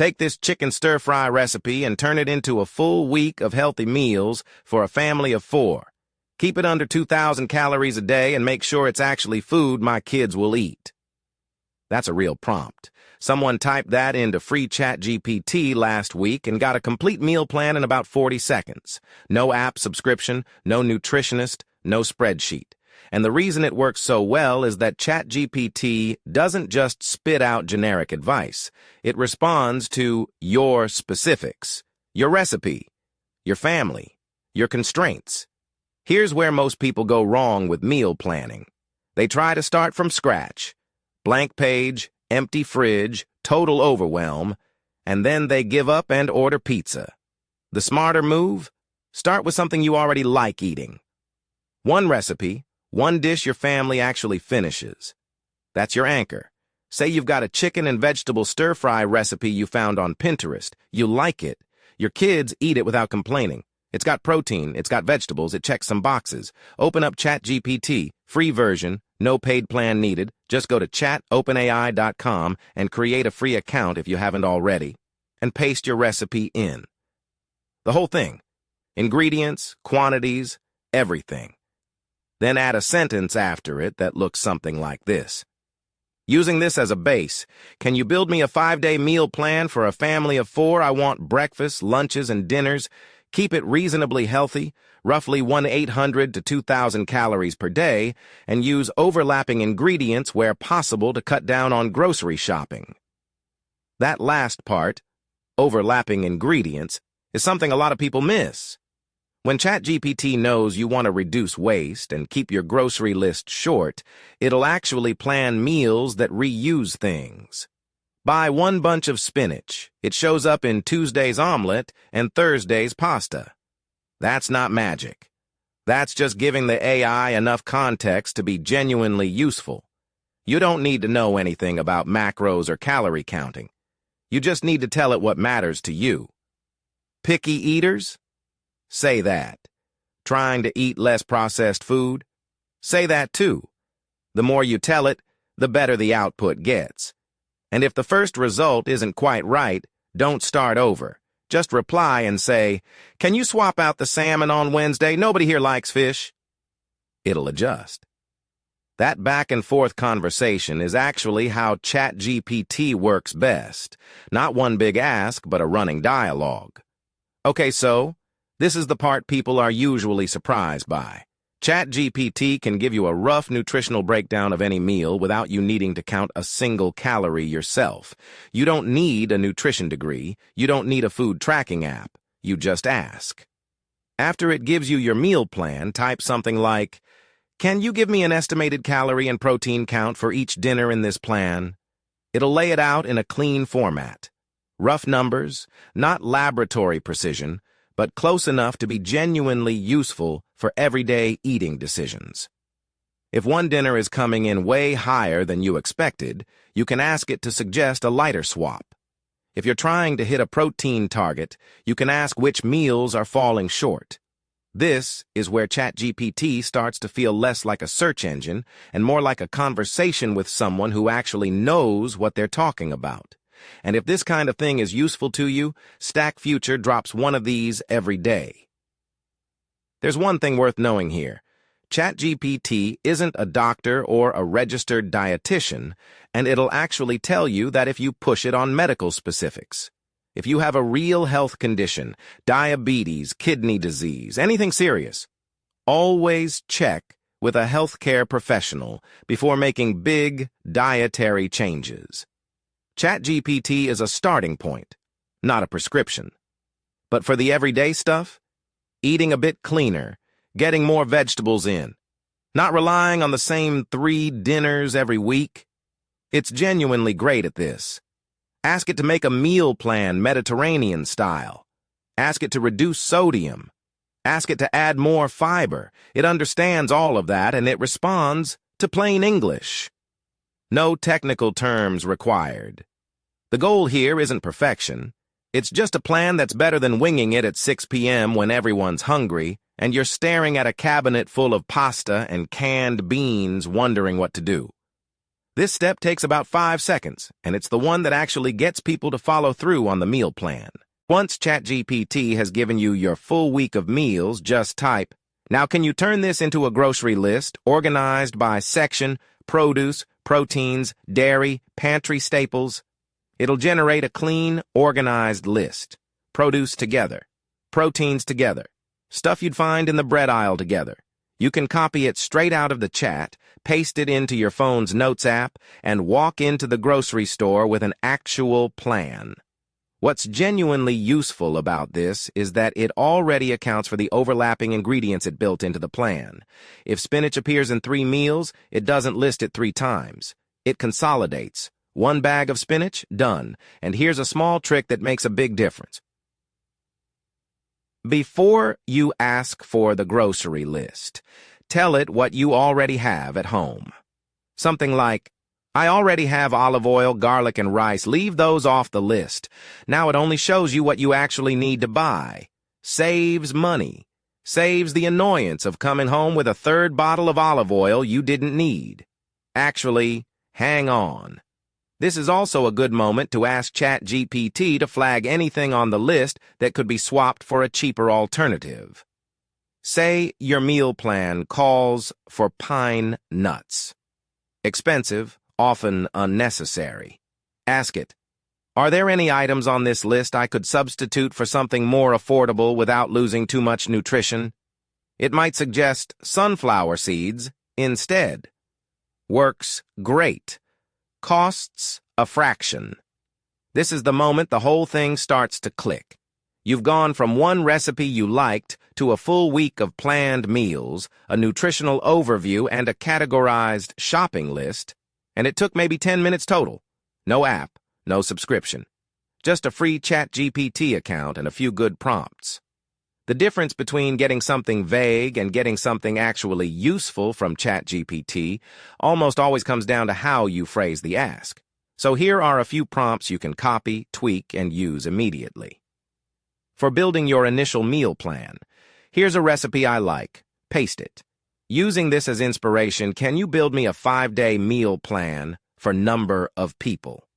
Take this chicken stir-fry recipe and turn it into a full week of healthy meals for a family of 4. Keep it under 2,000 calories a day and make sure it's actually food my kids will eat. That's a real prompt. Someone typed that into free ChatGPT last week and got a complete meal plan in about 40 seconds. No app subscription, no nutritionist, no spreadsheet. And the reason it works so well is that ChatGPT doesn't just spit out generic advice. It responds to your specifics, your recipe, your family, your constraints. Here's where most people go wrong with meal planning. They try to start from scratch. Blank page, empty fridge, total overwhelm, and then they give up and order pizza. The smarter move? Start with something you already like eating. One recipe, one dish your family actually finishes. That's your anchor. Say you've got a chicken and vegetable stir-fry recipe you found on Pinterest. You like it. Your kids eat it without complaining. It's got protein, it's got vegetables, it checks some boxes. Open up ChatGPT, free version, no paid plan needed. Just go to chatopenai.com and create a free account if you haven't already, and paste your recipe in. The whole thing. Ingredients, quantities, everything. Then add a sentence after it that looks something like this. Using this as a base, can you build me a 5-day meal plan for a family of 4? I want breakfasts, lunches, and dinners. Keep it reasonably healthy, roughly 1,800 to 2,000 calories per day, and use overlapping ingredients where possible to cut down on grocery shopping. That last part, overlapping ingredients, is something a lot of people miss. When ChatGPT knows you want to reduce waste and keep your grocery list short, it'll actually plan meals that reuse things. Buy one bunch of spinach. It shows up in Tuesday's omelet and Thursday's pasta. That's not magic. That's just giving the AI enough context to be genuinely useful. You don't need to know anything about macros or calorie counting. You just need to tell it what matters to you. Picky eaters? Say that. Trying to eat less processed food? Say that too. The more you tell it, the better the output gets. And if the first result isn't quite right, don't start over. Just reply and say, "Can you swap out the salmon on Wednesday? Nobody here likes fish." It'll adjust. That back-and-forth conversation is actually how ChatGPT works best. Not one big ask, but a running dialogue. Okay, so, this is the part people are usually surprised by. ChatGPT can give you a rough nutritional breakdown of any meal without you needing to count a single calorie yourself. You don't need a nutrition degree. You don't need a food tracking app. You just ask. After it gives you your meal plan, type something like, "Can you give me an estimated calorie and protein count for each dinner in this plan?" It'll lay it out in a clean format. Rough numbers, not laboratory precision, but close enough to be genuinely useful for everyday eating decisions. If one dinner is coming in way higher than you expected, you can ask it to suggest a lighter swap. If you're trying to hit a protein target, you can ask which meals are falling short. This is where ChatGPT starts to feel less like a search engine and more like a conversation with someone who actually knows what they're talking about. And if this kind of thing is useful to you, Stack Future drops one of these every day. There's one thing worth knowing here. ChatGPT isn't a doctor or a registered dietitian, and it'll actually tell you that if you push it on medical specifics. If you have a real health condition, diabetes, kidney disease, anything serious, always check with a healthcare professional before making big dietary changes. ChatGPT is a starting point, not a prescription. But for the everyday stuff, eating a bit cleaner, getting more vegetables in, not relying on the same 3 dinners every week, it's genuinely great at this. Ask it to make a meal plan Mediterranean style. Ask it to reduce sodium. Ask it to add more fiber. It understands all of that, and it responds to plain English. No technical terms required. The goal here isn't perfection. It's just a plan that's better than winging it at 6 p.m. when everyone's hungry and you're staring at a cabinet full of pasta and canned beans wondering what to do. This step takes about 5 seconds, and it's the one that actually gets people to follow through on the meal plan. Once ChatGPT has given you your full week of meals, just type, "Now can you turn this into a grocery list organized by section, produce, proteins, dairy, pantry staples?" It'll generate a clean, organized list. Produce together, proteins together, stuff you'd find in the bread aisle together. You can copy it straight out of the chat, paste it into your phone's Notes app, and walk into the grocery store with an actual plan. What's genuinely useful about this is that it already accounts for the overlapping ingredients it built into the plan. If spinach appears in 3 meals, it doesn't list it 3 times. It consolidates. 1 bag of spinach, done. And here's a small trick that makes a big difference. Before you ask for the grocery list, tell it what you already have at home. Something like, "I already have olive oil, garlic, and rice. Leave those off the list. Now it only shows you what you actually need to buy." Saves money. Saves the annoyance of coming home with a 3rd bottle of olive oil you didn't need. Actually, hang on. This is also a good moment to ask ChatGPT to flag anything on the list that could be swapped for a cheaper alternative. Say your meal plan calls for pine nuts. Expensive, often unnecessary. Ask it, "Are there any items on this list I could substitute for something more affordable without losing too much nutrition?" It might suggest sunflower seeds instead. Works great. Costs a fraction. This is the moment the whole thing starts to click. You've gone from one recipe you liked to a full week of planned meals, a nutritional overview, and a categorized shopping list, and it took maybe 10 minutes total. No app, no subscription. Just a free ChatGPT account and a few good prompts. The difference between getting something vague and getting something actually useful from ChatGPT almost always comes down to how you phrase the ask. So here are a few prompts you can copy, tweak, and use immediately. For building your initial meal plan, here's a recipe I like. Paste it. Using this as inspiration, can you build me a 5-day meal plan for number of people?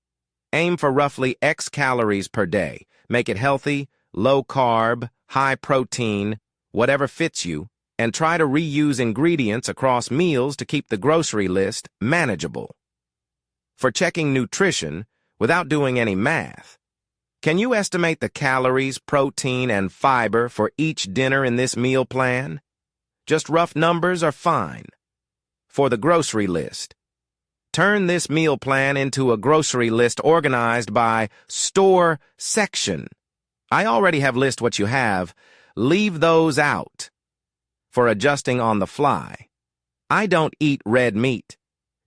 Aim for roughly X calories per day. Make it healthy, low carb, high protein, whatever fits you, and try to reuse ingredients across meals to keep the grocery list manageable. For checking nutrition, without doing any math, can you estimate the calories, protein, and fiber for each dinner in this meal plan? Just rough numbers are fine. For the grocery list, turn this meal plan into a grocery list organized by store section. I already have list what you have. Leave those out. For adjusting on the fly, I don't eat red meat.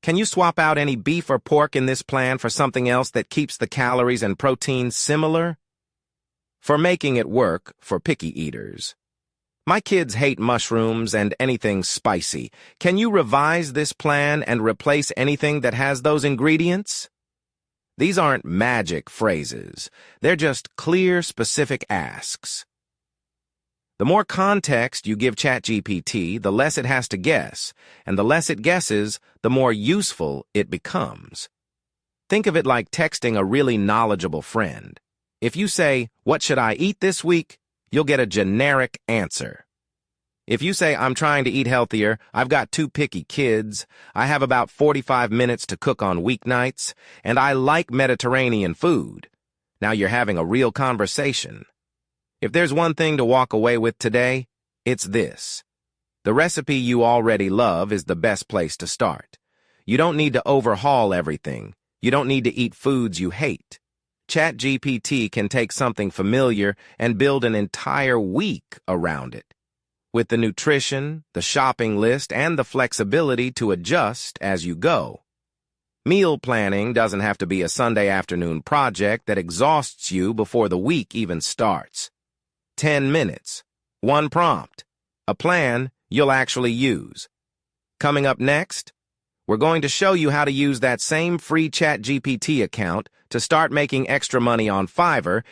Can you swap out any beef or pork in this plan for something else that keeps the calories and protein similar? For making it work for picky eaters. My kids hate mushrooms and anything spicy. Can you revise this plan and replace anything that has those ingredients? These aren't magic phrases. They're just clear, specific asks. The more context you give ChatGPT, the less it has to guess, and the less it guesses, the more useful it becomes. Think of it like texting a really knowledgeable friend. If you say, "What should I eat this week?" you'll get a generic answer. If you say, "I'm trying to eat healthier, I've got 2 picky kids, I have about 45 minutes to cook on weeknights, and I like Mediterranean food," now you're having a real conversation. If there's one thing to walk away with today, it's this. The recipe you already love is the best place to start. You don't need to overhaul everything. You don't need to eat foods you hate. ChatGPT can take something familiar and build an entire week around it, with the nutrition, the shopping list, and the flexibility to adjust as you go. Meal planning doesn't have to be a Sunday afternoon project that exhausts you before the week even starts. 10 minutes, 1 prompt, a plan you'll actually use. Coming up next, we're going to show you how to use that same free ChatGPT account to start making extra money on Fiverr,